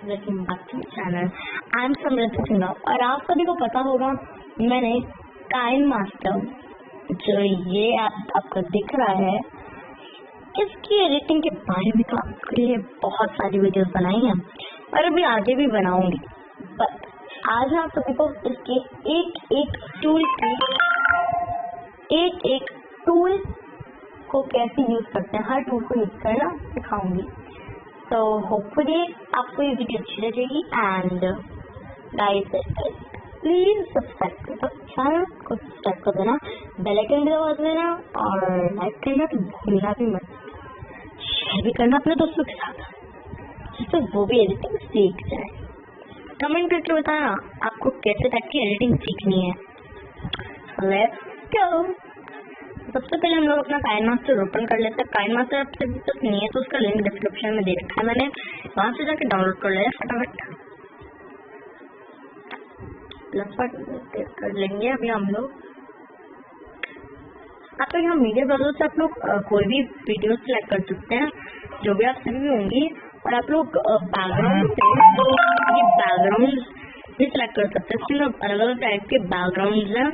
Welcome back to channel. I am Samriddhi Sinha और आप सभी को पता होगा मैंने काइन मास्टर जो ये आपको दिख रहा है इसकी एडिटिंग के बारे में तो आपके लिए बहुत सारी वीडियोस बनाई हैं और अभी आगे भी बनाऊंगी। पर आज मैं आप सभी को इसके एक टूल को कैसे यूज करते हैं, हर टूल को यूज करना सिखाऊंगी। तो होपफुली आपको ये वीडियो अच्छी लगेगी एंड गाइस प्लीज सब्सक्राइब करो चैनल को, सब्सक्राइब कर देना, बेल आइकन भी दबा देना और लाइक करना तो भूलना भी मत, शेयर भी करना अपने दोस्तों के साथ जिससे वो भी एडिटिंग सीख जाए। कमेंट करके बताना आपको कैसे टाइप की एडिटिंग सीखनी है। Let's go. सबसे पहले हम लोग अपना काइन मास्टर ओपन कर लेते हैं। काइन मास्टर आपके पास नहीं है तो उसका लिंक डिस्क्रिप्शन में दे रखा है, मैंने वहां से जाके डाउनलोड कर लिया फटाफट कर लेंगे। अभी हम लोग आप लोग यहाँ मीडिया ब्राउजर से आप लोग कोई भी वीडियो सिलेक्ट कर सकते हैं जो भी आप सभी होंगी, और आप लोग बैकग्राउंड भी सिलेक्ट कर सकते हैं। इसमें अलग अलग टाइप के बैकग्राउंड हैं,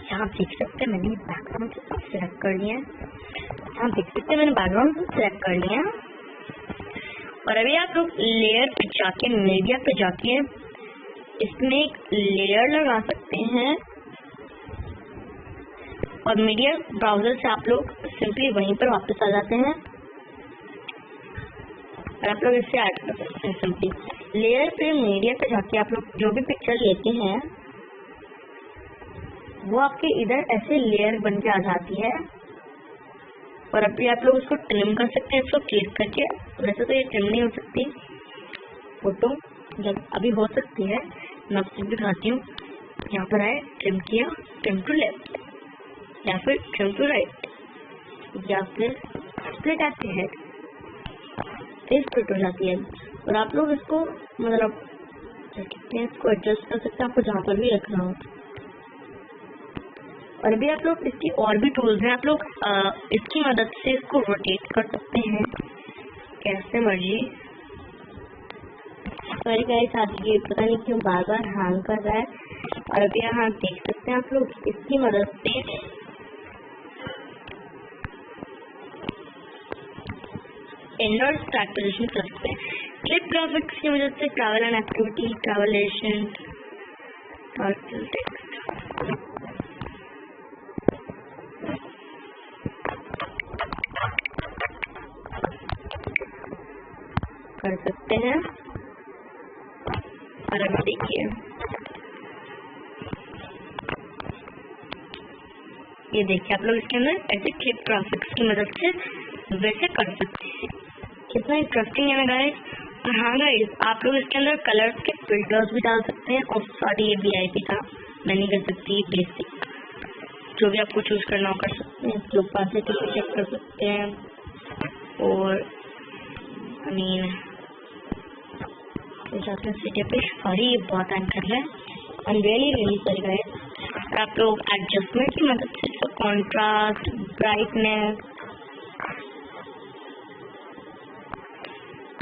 यहाँ देख सकते हैं मैंने बैकग्राउंड सिलेक्ट कर लिया है। यहाँ देख सकते हैं मैंने बैकग्राउंड सिलेक्ट कर लिया है और अभी आप लोग लेयर पे जाके मीडिया पे जाके इसमें एक लेयर लगा सकते हैं और मीडिया ब्राउजर से आप लोग सिंपली वहीं पर वापस आ जाते हैं और आप लोग इससे ऐड कर सकते हैं। सिंपली लेयर पे मीडिया पे जाके आप लोग जो भी पिक्चर लेते हैं वो आपके इधर ऐसे लेयर बन के आ जाती है और अभी आप लोग उसको ट्रिम कर सकते हैं। इसको क्लिक करके, वैसे तो ये ट्रिम नहीं हो सकती फोटो, जब अभी हो सकती है मैं आपको दिखाती हूँ। यहाँ पर आए, ट्रिम किया, ट्रिम टू लेफ्ट या फिर ट्रिम टू राइट या फिर split at the head, split हो जाती है और आप लोग इसको मतलब इसको एडजस्ट कर सकते हैं आपको जहाँ पर भी रखना हो। और अभी आप लोग इसकी और भी टूल्स हैं, आप लोग इसकी मदद से इसको रोटेट कर सकते हैं कैसे मर्जी। सॉरी गाइस, आज ये पता नहीं क्यों बार बार हैंग कर रहा है। और अभी यहाँ देख सकते हैं आप लोग इसकी मदद से एंड और स्टार्ट पोजीशन कर सकते हैं। क्लिप ग्राफिक्स की मदद से ट्रैवल एंड एक्टिविटी, ट्रैवलेशन और टेक्स्ट कर सकते हैं। और अब देखिए ये देखिए आप लोग इसके अंदर ऐसे क्लिप ग्राफिक्स की मदद से वैसे कर सकते हैं। कितना इंटरेस्टिंग है ना गाइस। और हाँ गाइस, आप लोग इसके अंदर कलर्स के फिल्टर्स भी डाल सकते हैं। और सॉरी ये VIP था, मैं नहीं कर सकती, बेसिक जो भी आपको चूज करना हो कर सकते हैं। लोग पास से चेक कर सकते हैं और आई मीन सॉरी ये बहुत टाइम कर रहा है, I am really sorry guys. आप लोग एडजस्टमेंट की मदद से contrast, brightness,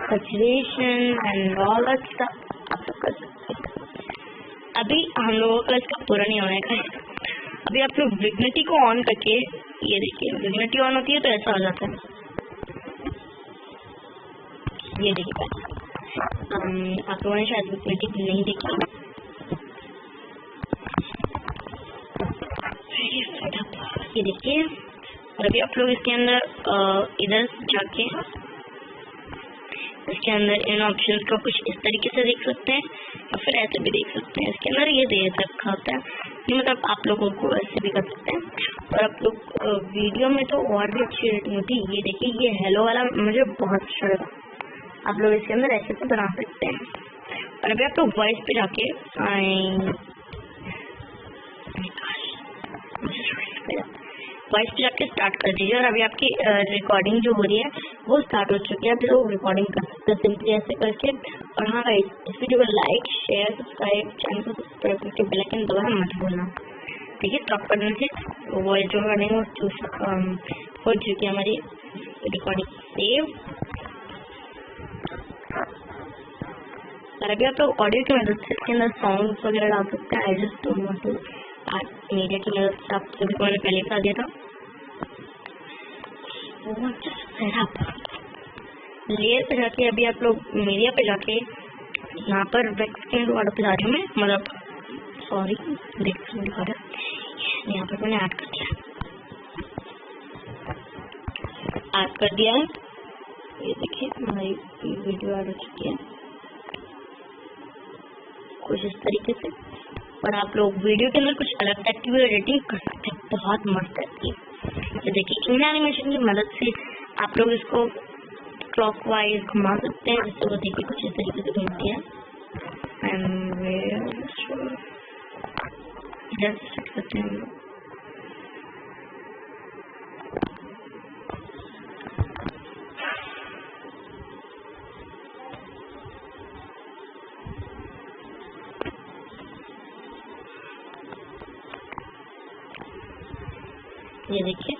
saturation and all that stuff आप लोग कर सकते हैं। अभी हम लोगों का इसका पूरा नहीं होने का है। अभी आप लोग विग्निटी को ऑन करके ये देखिए, विग्निटी ऑन होती है तो ऐसा हो जाता है। ये देखिए आप लोगों ने शायद विग्निटी नहीं देखी, ये देखिए। और अभी आप लोग इसके अंदर इधर जाके इसके अंदर इन ऑप्शंस को कुछ इस तरीके से देख सकते हैं और फिर ऐसे भी देख सकते हैं। इसके अंदर ये दे रखा होता है, ये मतलब आप लोगों को ऐसे भी कर सकते हैं। और आप लोग वीडियो में तो और भी अच्छी एडिटिंग होती है। ये देखिए, ये हेलो वाला मुझे बहुत अच्छा लगा, आप लोग इसके अंदर ऐसे से बना सकते हैं। और अभी आप लोग वॉइस पे जाके वॉइस पे जाके स्टार्ट कर दीजिए और अभी आपकी रिकॉर्डिंग जो हो रही है वो स्टार्ट हो चुकी है। आप लोग रिकॉर्डिंग कर सकते हैं सिंपली ऐसे करके। और हाँ गाइस, इस वीडियो को लाइक, शेयर, सब्सक्राइब, चैनल को सब्सक्राइब करके बेल आइकन दबाना मत भूलना। देखिए स्टॉप करने से वॉइस जो रिकॉर्डिंग हो चुकी है हमारी रिकॉर्डिंग सेव। और अभी आप लोग ऑडियो की मदद से इसके अंदर सॉन्ग्स वगैरह डाल सकते हैं। I just don't want to media की मदद से, आप सभी को मैंने पहले बता दिया था। लेयर पे जाके अभी आप लोग मीडिया पे जाके यहाँ पर वैक्स के वाला पे जा रही हूँ मैं, मतलब सॉरी दिखा रहा है, यहाँ पर मैंने ऐड कर दिया है। ये देखिए हमारी वीडियो ऐड हो चुकी है कुछ इस तरीके से। और आप लोग वीडियो के अंदर कुछ अलग एक्टिव एडिटिंग कर सकते हैं, बहुत मस्त है ये। देखिए इन एनिमेशन की मदद से आप लोग इसको क्लॉकवाइज घुमा सकते हैं, जिससे वो देखिए कुछ इस तरीके से घूमती है। इधर सेट करते हैं। ये देखिए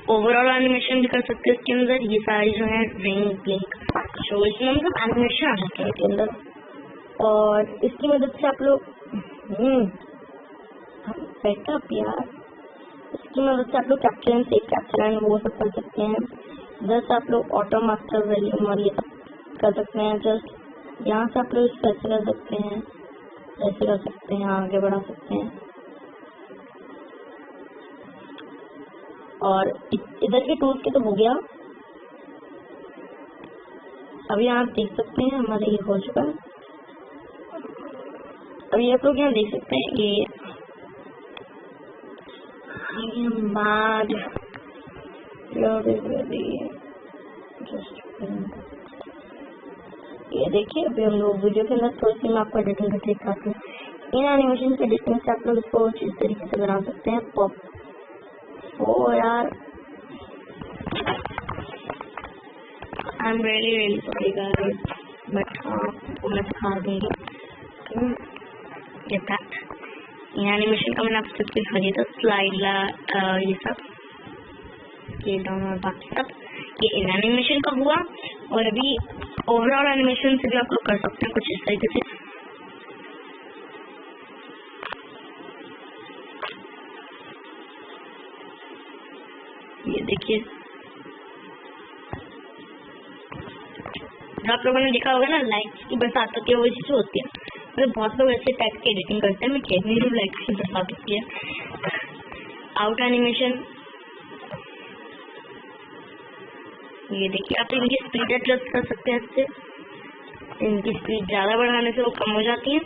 ओवरऑल एनिमेशन भी कर सकते हैं इसके अंदर। ये सारी जो है रिंग ब्लिंक शो, इसमें मतलब एनिमेशन आ जाता है इसके अंदर। और इसकी मदद से आप लोग सेटअप यार, इसकी मदद से आप लोग capture and save capture and वो सब कर सकते हैं। जस्ट आप लोग ऑटो मास्टर वॉल्यूम और ये सब कर सकते हैं। जस्ट यहाँ से आप लोग इसको ऐसे कर सकते हैं, ऐसे कर सकते हैं, आगे बढ़ा सकते हैं। और इधर के टूल्स के तो हो गया। अभी आप देख सकते हैं हमारे ये हो चुका है। अभी आप लोग यहाँ देख सकते हैं ये देखिए अभी हम लोग वीडियो के अंदर थोड़ी सी मैं आपको एडिटिंग करके दिखाती हूँ। इन एनिमेशन के एडिटिंग से आप लोग इसको इस तरीके से बना सकते हैं। पॉप ओ यार I am really sorry guys, but आपको मैं सिखा दूंगी। ये एनिमेशन का मैंने आपको सब कुछ दिया था, स्लाइड ला ये सब ये डाउन और बाकी सब ये इन एनिमेशन का हुआ। और अभी ओवरऑल एनिमेशन से भी आप लोग कर सकते हैं कुछ इस तरीके से। ये देखिए जो आप लोगों ने देखा होगा ना लाइक्स की बरसात होती है, वो चीज होती है। मतलब बहुत लोग ऐसे टाइप की एडिटिंग करते हैं, मैं कह नहीं हूँ लाइक्स की बरसात होती है। आउट एनिमेशन ये देखिए आप इनकी स्पीड एडजस्ट कर सकते हैं इससे। इनकी स्पीड ज्यादा बढ़ाने से वो कम हो जाती है,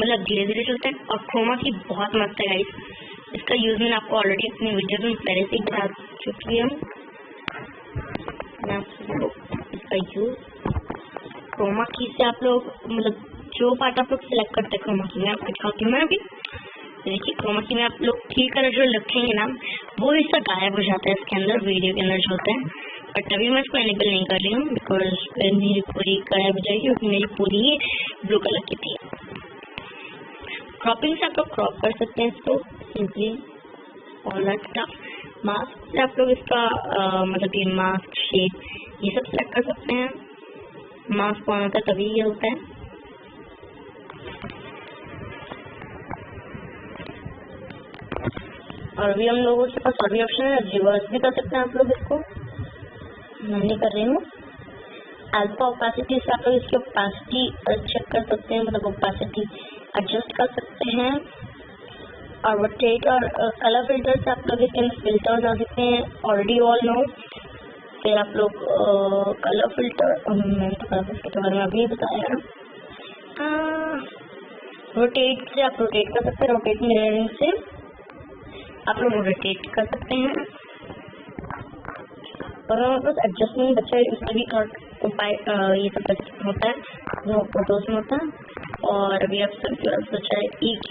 मतलब धीरे धीरे चलते हैं। और क्रोमा की बहुत मस्त है गाइस, इसका यूज मैंने आपको ऑलरेडी अपनी वीडियो में पहले से ही बता चुकी हूँ। इसका यूज क्रोमा की से आप लोग मतलब जो पार्ट आप लोग सिलेक्ट करते हैं क्रोमा की में आपको दिखाती हूँ मैं अभी। देखिए क्रोमा की में आप लोग ठीक कलर जो रखेंगे ना वो हिस्सा गायब हो जाता है इसके अंदर, वीडियो के अंदर जो होता है। बट अभी मैं इसको एनेबल नहीं कर रही हूँ बिकॉज मेरी पूरी गायब हो जाएगी, क्योंकि मेरी पूरी ही ब्लू कलर की थी। क्रॉपिंग से आप लोग क्रॉप कर सकते हैं इसको simply all that stuff. Mask से आप लोग इसका मतलब ये मास्क शेप ये सब सेलेक्ट कर सकते हैं। मास्क ऑन होता है तभी ये होता है। और अभी हम लोगों के पास और भी ऑप्शन है, रिवर्स भी कर सकते हैं आप लोग इसको, मैं नहीं कर रही हूँ। अल्फा ओपेसिटी से आप लोग इसकी ओपेसिटी चेक कर सकते हैं, मतलब ओपेसिटी एडजस्ट कर सकते हैं। और रोटेट और कलर फिल्टर से आप लोग इसके अंदर फिल्टर आ सकते हैं, ऑलरेडी ऑल नो। फिर आप लोग कलर फिल्टर, मैंने तो कलर फिल्टर के बारे में अभी बताया। रोटेट से आप रोटेट कर सकते हैं, रोटेट मिररिंग से आप लोग रोटेट कर सकते हैं। और हमारे पास एडजस्टमेंट बच्चा है, उसमें भी उपाय ये सब होता है जो फोटोज में होता है। और अभी आप सबके पास बचा है EQ।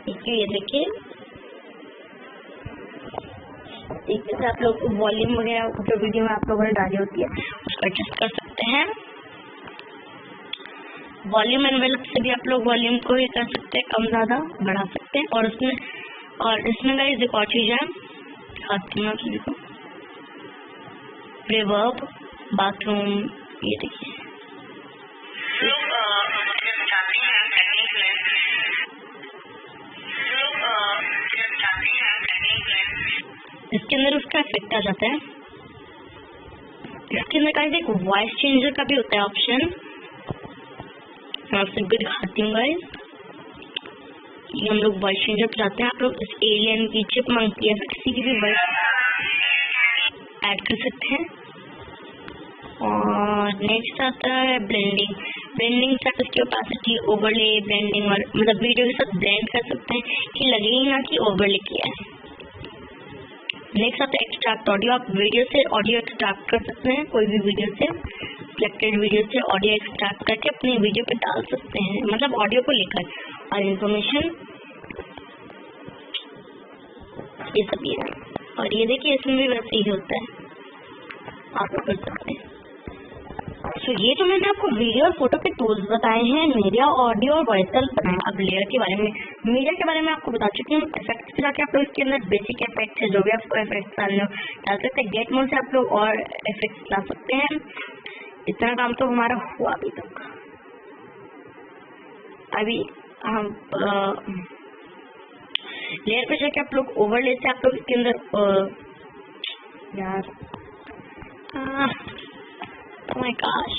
ये देखिए से आप लोग वॉल्यूम वगैरह जो वीडियो में आप लोगों ने डाली होती है उसको एडजस्ट कर सकते हैं। वॉल्यूम एनवेलप से भी आप लोग वॉल्यूम को ही कर सकते हैं, कम ज्यादा बढ़ा सकते हैं। और इसमें गाइस एक और चीज है, दिखाती हूँ आप सभी को, रिवर्ब बाथरूम। ये देखिए इसके अंदर उसका इफेक्ट आ जाता है। इसके अंदर गाइस एक वॉइस चेंजर का भी होता है ऑप्शन, मैं आपसे भी दिखाती हूँ गाइस। ये हम लोग वॉइस चेंजर पे जाते हैं, आप लोग इस एलियन की, चिपमंक की या किसी की भी वॉइस ऐड कर सकते हैं। और नेक्स्ट आता है ब्लेंडिंग। ब्लेंडिंग से आप इसकी ओपेसिटी, ओवरले, ब्लेंडिंग और मतलब वीडियो के साथ ब्लेंड कर सकते हैं कि लगे ही ना कि ओवरले किया है। नेक्स्ट आता है एक्सट्रैक्ट ऑडियो। आप वीडियो से ऑडियो एक्सट्रैक्ट कर सकते हैं, कोई भी वीडियो से, सिलेक्टेड वीडियो से ऑडियो एक्सट्रैक्ट करके अपनी वीडियो पे डाल सकते हैं, मतलब ऑडियो को लेकर। और इंफॉर्मेशन ये सब ये है। और ये देखिए इसमें भी वैसे ही होता है, आप कर सकते हैं। तो ये जो मैंने आपको वीडियो और फोटो के टूल्स बताए हैं, मीडिया, ऑडियो और वॉइस बताए। अब लेयर के बारे में, मीडिया के बारे में आपको बता चुकी हूँ। इफेक्ट से जाके आप लोग इसके अंदर बेसिक इफेक्ट है, जो भी आपको इफेक्ट डाल सकते हैं। गेट मोड से आप लोग और इफेक्ट ला सकते हैं। इतना काम तो हमारा हुआ अभी तक। अभी हम लेयर पे जाके आप लोग ओवरले से आप लोग इसके अंदर यार my gosh,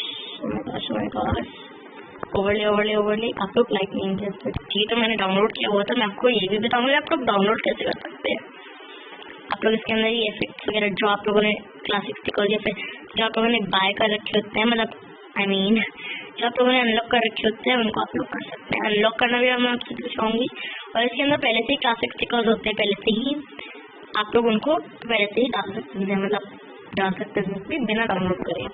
ओवरले आप लोग लाइक नहीं कर सकते। ये तो मैंने डाउनलोड किया हुआ था, मैं आपको ये भी बताऊंगा आप लोग डाउनलोड कैसे कर सकते हैं। आप लोग इसके अंदर ये इफेक्ट्स वगैरह जो आप लोगों ने क्लासिक स्टिकर या फिर जो आप लोगों ने बाय कर रखे होते हैं, मतलब जो आप लोगों ने अनलॉक कर रखे होते हैं, उनको आप लोग कर सकते हैं। अनलॉक करना भी मैं आपसे दिखाऊंगी। और इसके अंदर पहले से ही क्लासिक स्टिकर्स होते हैं, पहले से ही आप लोग उनको पहले से ही डाल सकते हैं, मतलब डाल सकते हैं बिना डाउनलोड करे।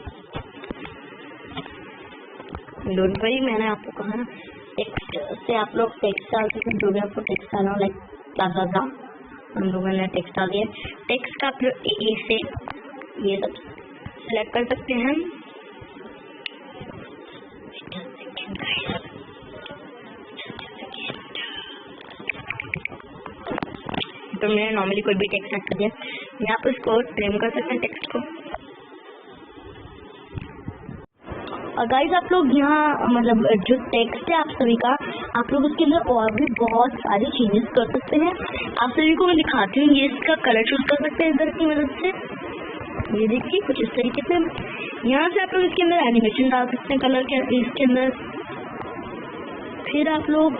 डोंट वरी, मैंने आपको कहा ना टेक्स्ट से आप लोग टेक्स्ट डाल सकते हैं, जो भी आपको टेक्स्ट डालना हो, लाइक प्लाजा हम लोगों ने टेक्स्ट डाल दिया। टेक्स्ट का आप लोग ए से ये सब सिलेक्ट कर सकते हैं। तो मैंने नॉर्मली कोई भी टेक्स्ट ऐड कर दिया, मैं आप इसको ट्रिम कर सकते हैं टेक्स्ट को। और गाइस आप लोग यहाँ मतलब जो टेक्स्ट है आप सभी का, आप लोग उसके अंदर और भी बहुत सारी चेंजेस कर सकते हैं। आप सभी को मैं दिखाती हूँ, ये इसका कलर चूज कर सकते हैं इधर की मदद से। ये देखिए कुछ इस तरीके से। यहाँ से आप लोग इसके अंदर एनिमेशन डाल सकते हैं कलर के इसके अंदर। फिर आप लोग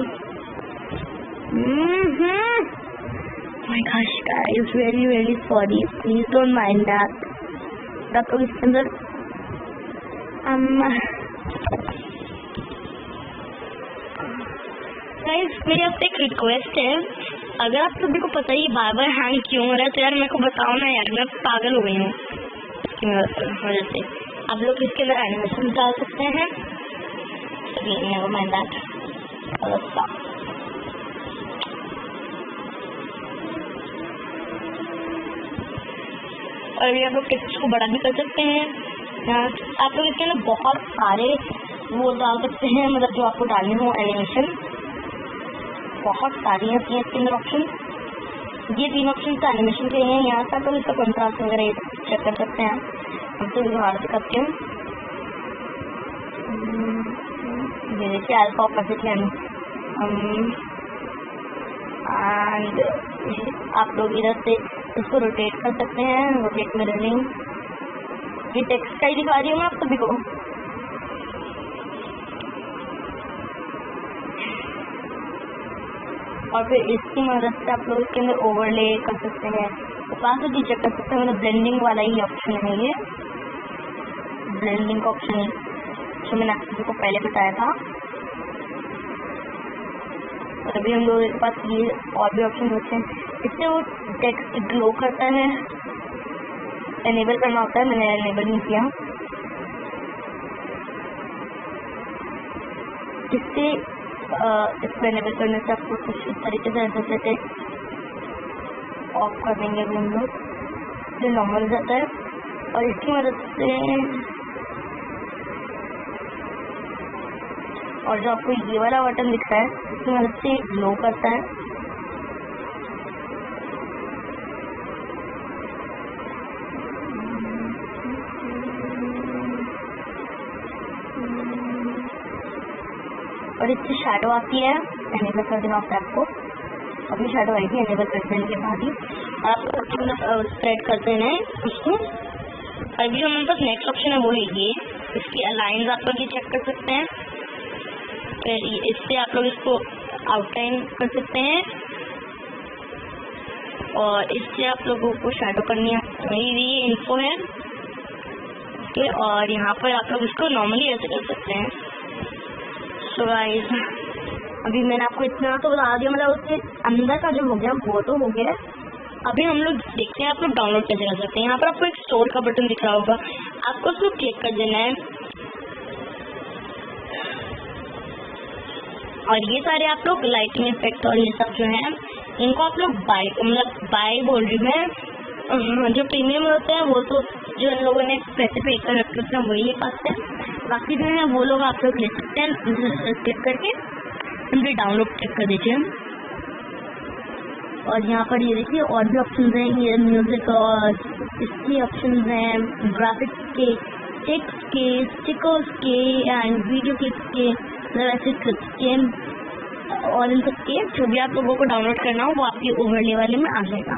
my gosh guys, very sorry, please don't mind that। आप लोग इसके अंदर गाइस मेरी आपसे एक रिक्वेस्ट है, अगर आप सभी को पता ही बार बार हैंग क्यों हो रहा है तो यार मेरे को बताओ ना यार, मैं पागल हो गई हूँ इसकी वजह से। आप लोग इसके अंदर एनिमेशन डाल सकते हैं, नेवर माइंड दैट। और ये आप लोग टेक्स्ट को बड़ा भी कर सकते हैं। आप लोग इसके अंदर बहुत सारे वो डाल सकते हैं, मतलब जो आपको डालने हो एनिमेशन, बहुत सारी हैं इसके अंदर ऑप्शन। ये 3 ऑप्शन तो एनिमेशन के हैं। यहाँ से आप लोग इसका कंट्रास्ट वगैरह चेक कर सकते हैं। हमसे व्यवहार से करते हैं, ये देखिए अल्फा ऑपोजिट एंड आप लोग इधर से इसको रोटेट कर सकते हैं, रोटेट मिररिंग। ये टेक्स्ट का ही दिखा रही हूँ मैं आप सभी को। और फिर इसकी मदद से आप लोग इसके अंदर ओवरले कर सकते हैं, ओपेसिटी चेक कर सकते हैं, मतलब ब्लेंडिंग वाला ही ऑप्शन है ये, ब्लेंडिंग का ऑप्शन है जो मैंने आप सभी को पहले बताया था। अभी हम लोगों के पास ये और भी ऑप्शन होते हैं। इससे वो टेक्स्ट ग्लो करता है, एनेबल करना होता है, मैंने एनेबल नहीं किया। इससे इसको एनेबल करने से आपको कुछ इस तरीके से ऐसे ऑफ कर देंगे अभी हम लोग, जो नॉर्मल हो जाता है। और इसकी मदद से और जो आपको ये वाला बटन दिख रहा है, इसकी मदद से ग्लो करता है। और इससे शैडो आती है, एनेबल कर देना होता है आपको। अपनी शैडो आएगी एनेबल कर देने के बाद ही आपको स्प्रेड कर देना है इसको। अभी जो हमारे पास नेक्स्ट ऑप्शन है वो है ये, इसकी अलाइंस आप लोग ये चेक कर सकते हैं। फिर इससे आप लोग इसको आउटलाइन कर सकते हैं और इससे आप लोगों को शैडो करनी है। ये इन्फो है ओके, और यहाँ पर आप लोग इसको नॉर्मली ऐसे कर सकते हैं। सो गाइस अभी मैंने आपको इतना तो बता दिया, मतलब उसके अंदर का जो हो गया वो तो हो गया। अभी हम लोग देखते हैं आप लोग डाउनलोड कैसे कर सकते हैं। यहाँ पर आपको एक स्टोर का बटन दिख रहा होगा, आपको उसको क्लिक कर देना है और ये सारे आप लोग लाइटिंग इफेक्ट और ये सब जो है इनको आप लोग बाय बोल रही हूँ। जो प्रीमियम होते हैं वो तो जो इन लोगों ने पैसे पे कर रखे होते हैं वही ले पाते हैं, बाकी जो है वो लोग आप लोग ले सकते हैं। क्लिक करके सिंपली डाउनलोड क्लिक कर दीजिए और यहाँ पर ये देखिए और भी ऑप्शन हैं, ये म्यूजिक और इसकी ऑप्शन हैं, ग्राफिक्स के, टेक्स्ट के, स्टिकर्स के एंड वीडियो क्लिप्स के, ऐसे क्लिप्स के और इन सब के जो भी आप लोगों को डाउनलोड करना हो वो आपके ओवरले वाले में आ जाएगा,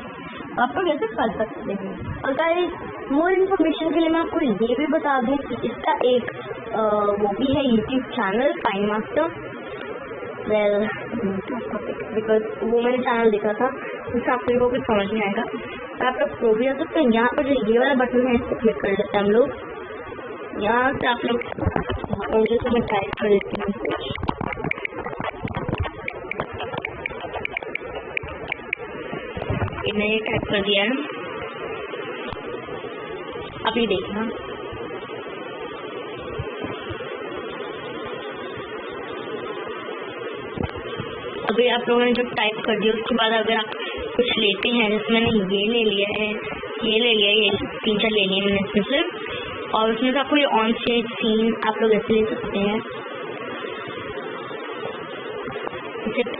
आप लोग ऐसे कर सकते हैं। और गाइस मोर इन्फॉर्मेशन के लिए मैं आपको ये भी बता दूं कि इसका एक वो भी है YouTube channel KineMaster. Well because वो मैंने चैनल देखा था, उससे आप लोगों को कुछ समझ नहीं आएगा। तो आप लोग प्रो भी आ सकते हैं। यहाँ पर जो ये वाला बटन है इसको क्लिक कर लेते हैं हम लोग। यहाँ से आप लोग जैसे मैं टाइप कर देती हूँ, मैंने ये टाइप कर दिया है, अभी देखना। अभी आप लोगों ने जब टाइप कर दिया उसके बाद अगर आप कुछ लेते हैं, जैसे मैंने ये ले लिया है, ये ले लिया, ये 3-4 ले लिए मैंने इसमें से, और उसमें से आपको ये ऑन स्टेज सीन आप लोग ऐसे ले सकते हैं।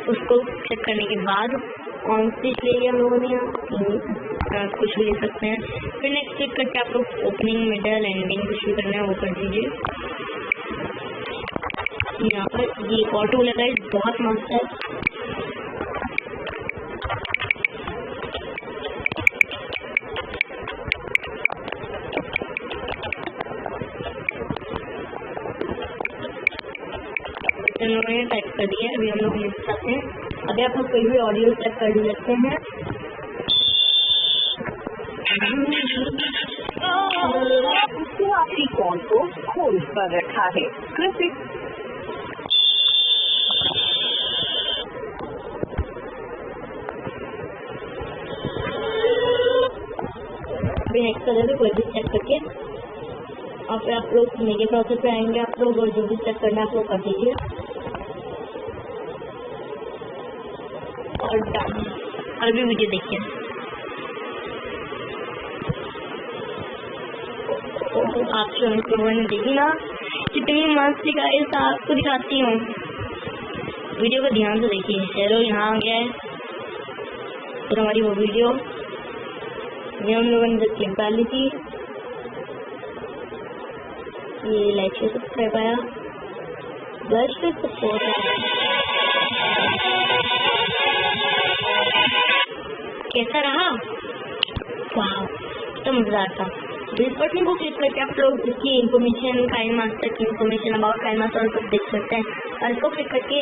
उसको क्लिक करने के बाद ऑन स्टेज ले लिया हम लोगों ने, कुछ भी ले सकते हैं। फिर नेक्स्ट क्लिक करके आप लोग ओपनिंग, मिडल, एंडिंग कुछ भी करना है वो कर दीजिए। यहाँ पर ये ऑटो लगा है, बहुत मस्त है। उन्होंने टाइप कर दिया, अभी हम लोग लिख सकते हैं। अभी आप लोग कोई भी ऑडियो चेक कर लेते हैं। आपकी कॉल को होल्ड पर रखा है, कृपया नेक्स्ट कलर कोई भी चेक करके और फिर आप लोग मेरे प्रोसेस पे आएंगे। आप लोग और जो भी चेक करना है आप लोग कर दीजिए और डन। और भी वीडियो देखिए। आप लोगों ने देखी ना कितनी मस्त दिखाई, आपको दिखाती हूँ, वीडियो को ध्यान से देखिए। चलो यहाँ आ गया है फिर हमारी वो वीडियो, ये हम लोगों ने जब क्लिक डाली थी, ये लाइक से सब्सक्राइब आया, बस पे सपोर्ट आया। कैसा रहा? वाह तो मजेदार था। इस बटन को क्लिक करके आप लोग इसकी इन्फॉर्मेशन, काइनमास्टर की इन्फॉर्मेशन, अबाउट काइनमास्टर सब देख सकते हैं। और इसको क्लिक करके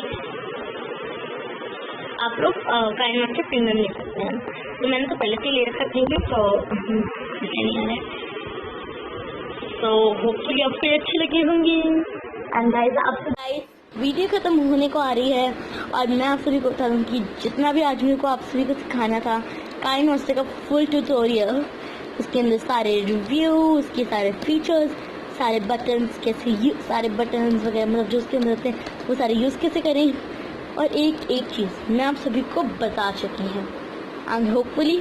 आप लोग काइनमास्टर प्रीमियम ले सकते हैं। तो मैंने तो पहले से ले रखा प्रीमियम, तो नहीं आ रहा है। तो होपफुली आपको अच्छी लगी होंगी। एंड गाइस वीडियो खत्म होने को आ रही है और मैं आप सभी को बता दूं कि जितना भी आज मेरे को आप सभी को सिखाना था काइनमास्टर का फुल ट्यूटोरियल, उसके अंदर सारे रिव्यू, उसके सारे फीचर्स, सारे बटन्स कैसे सारे बटन्स वगैरह मतलब जो उसके अंदर होते हैं वो सारे यूज़ कैसे करें, और एक एक चीज़ मैं आप सभी को बता चुकी हूँ एंड होपफुली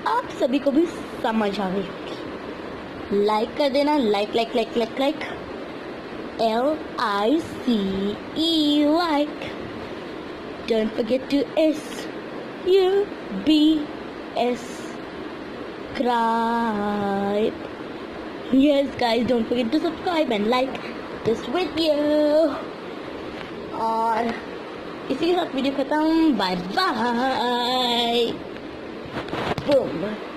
आप सभी को भी समझ आ गई होगी। लाइक कर देना, like like like like like LICE like. Don't forget to subscribe. Yes guys, don't forget to subscribe and like this video. और इसी के साथ वीडियो खत्म, बाय बाय। बूम।